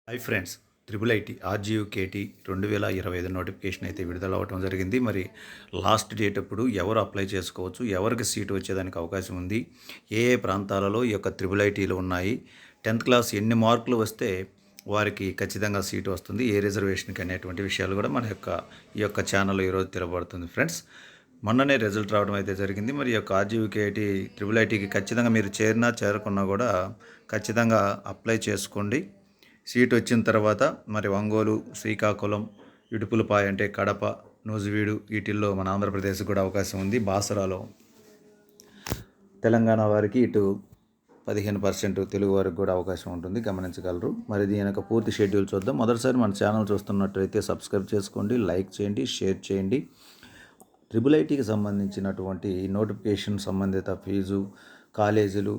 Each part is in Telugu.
Hi friends, triple IT RGUKT 2025 notification అయితే విడుదల అవ్వటం జరిగింది. మరి లాస్ట్ డేట్ అప్పుడు ఎవరు అప్లై చేసుకోవచ్చు, ఎవరికి సీటు వచ్చేదానికి అవకాశం ఉంది, ఏ ఏ ప్రాంతాలలో ఈ యొక్క ట్రిపుల్ ఐటీలు ఉన్నాయి, 10th క్లాస్ ఎన్ని మార్కులు వస్తే వారికి ఖచ్చితంగా సీటు వస్తుంది, ఏ రిజర్వేషన్కి అనేటువంటి విషయాలు కూడా మన యొక్క ఈ యొక్క ఛానల్లో ఈరోజు తెలబడుతుంది. ఫ్రెండ్స్, మొన్ననే రిజల్ట్ రావడం అయితే జరిగింది. మరి ఈ యొక్క ఆర్జీయూకేటీ ట్రిపుల్ ఐటీకి ఖచ్చితంగా మీరు చేరినా చేరకున్నా కూడా ఖచ్చితంగా అప్లై చేసుకోండి. సీట్ వచ్చిన తర్వాత మరి ఒంగోలు, శ్రీకాకుళం, ఇడుపులపాయ అంటే కడప, నూజివీడు వీటిల్లో మన ఆంధ్రప్రదేశ్ కూడా అవకాశం ఉంది. బాసరాలో తెలంగాణ వారికి ఇటు 15% తెలుగు వారికి కూడా అవకాశం ఉంటుంది, గమనించగలరు. మరి దీని యొక్క పూర్తి షెడ్యూల్ చూద్దాం. మొదటిసారి మన ఛానల్ చూస్తున్నట్టయితే సబ్స్క్రైబ్ చేసుకోండి, లైక్ చేయండి, షేర్ చేయండి. ట్రిపుల్ ఐటీకి సంబంధించినటువంటి నోటిఫికేషన్ సంబంధిత ఫీజు, కాలేజీలు,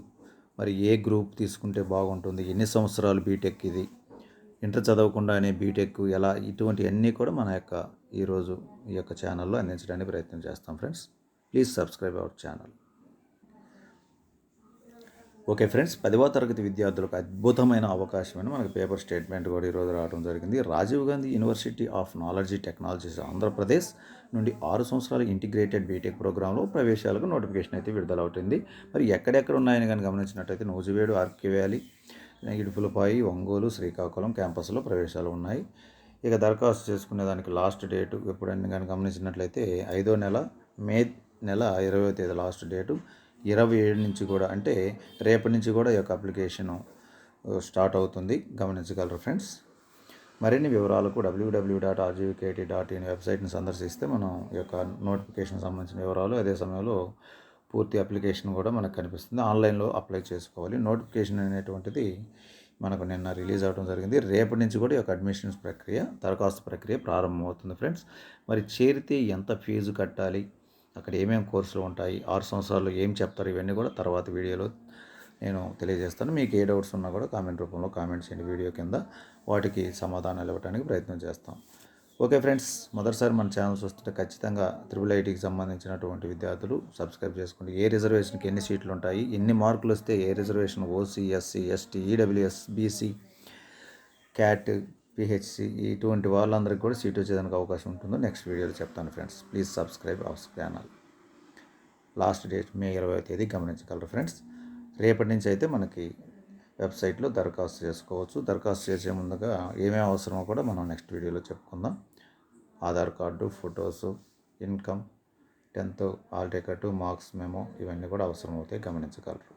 మరి ఏ గ్రూప్ తీసుకుంటే బాగుంటుంది, ఎన్ని సంవత్సరాలు బీటెక్, ఇది ఇంటర్ చదవకుండానే బీటెక్ ఎలా, ఇటువంటి అన్నీ కూడా మన యొక్క ఈరోజు ఈ యొక్క ఛానల్లో అందించడానికి ప్రయత్నం చేస్తాం. Friends, please subscribe our channel. Okay friends, 10వ తరగతి విద్యార్థులకు అద్భుతమైన అవకాశం అని మనకి పేపర్ స్టేట్మెంట్ కూడా ఈరోజు రావడం జరిగింది. Rajiv Gandhi university of knowledge technologies Andhra Pradesh నుండి 6 సంవత్సరాల ఇంటిగ్రేటెడ్ బీటెక్ ప్రోగ్రాంలో ప్రవేశాలకు నోటిఫికేషన్ అయితే విడుదలవుతుంది. మరి ఎక్కడెక్కడ ఉన్నాయని కానీ గమనించినట్టయితే నూజివేడు, ఆర్కే వ్యాలీ, ఇడుపులపాయి, ఒంగోలు, శ్రీకాకుళం క్యాంపస్లో ప్రవేశాలు ఉన్నాయి. ఇక దరఖాస్తు చేసుకునేదానికి లాస్ట్ డేటు ఎప్పుడని కానీ గమనించినట్లయితే 5వ నెల మే నెల 20వ తేదీ లాస్ట్ డేటు. 27 నుంచి కూడా అంటే రేపటి నుంచి కూడా ఈ యొక్క అప్లికేషన్ స్టార్ట్ అవుతుంది, గమనించగలరు. ఫ్రెండ్స్, మరిన్ని వివరాలకు www.rjukt.in వెబ్సైట్ని సందర్శిస్తే మనం ఈ యొక్క నోటిఫికేషన్ సంబంధించిన వివరాలు, అదే సమయంలో పూర్తి అప్లికేషన్ కూడా మనకు కనిపిస్తుంది. ఆన్లైన్లో అప్లై చేసుకోవాలి. నోటిఫికేషన్ అనేటువంటిది మనకు నిన్న రిలీజ్ అవ్వడం జరిగింది. రేపటి నుంచి కూడా ఈ యొక్క అడ్మిషన్స్ ప్రక్రియ, దరఖాస్తు ప్రక్రియ ప్రారంభమవుతుంది. ఫ్రెండ్స్, మరి చేరితే ఎంత ఫీజు కట్టాలి, అక్కడ ఏమేమి కోర్సులు ఉంటాయి, 6 సంవత్సరాలు ఏం చెప్తారు, ఇవన్నీ కూడా తర్వాత వీడియోలో నేను తెలియజేస్తాను. మీకు ఏ డౌట్స్ ఉన్నా కూడా కామెంట్ రూపంలో కామెంట్ చేయండి వీడియో కింద, వాటికి సమాధానాలు ఇవ్వడానికి ప్రయత్నం చేస్తాం. ఓకే ఫ్రెండ్స్, మొదటిసారి మన ఛానల్ చూస్తుంటే ఖచ్చితంగా ట్రిపుల్ ఐటీకి సంబంధించినటువంటి విద్యార్థులు సబ్స్క్రైబ్ చేసుకోండి. ఏ రిజర్వేషన్కి ఎన్ని సీట్లు ఉంటాయి, ఎన్ని మార్కులు వస్తే ఏ reservation, OC, SC, ST, EWS, BC, CAT, PHC ఇటువంటి వాళ్ళందరికీ కూడా సీట్ వచ్చేదానికి అవకాశం ఉంటుందో నెక్స్ట్ వీడియోలో చెప్తాను. Friends, please subscribe our channel. Last date May 20వ తేదీ, గమనించగలరు. ఫ్రెండ్స్, రేపటి నుంచి అయితే మనకి వెబ్సైట్లో దరఖాస్తు చేసుకోవచ్చు. దరఖాస్తు చేసే ముందుగా ఏమేమి అవసరమో కూడా మనం నెక్స్ట్ వీడియోలో చెప్పుకుందాం. Aadhaar card, photos, income, 10th hall ticket, marks memo, ఇవన్నీ కూడా అవసరం అవుతాయి, గమనించగలరు.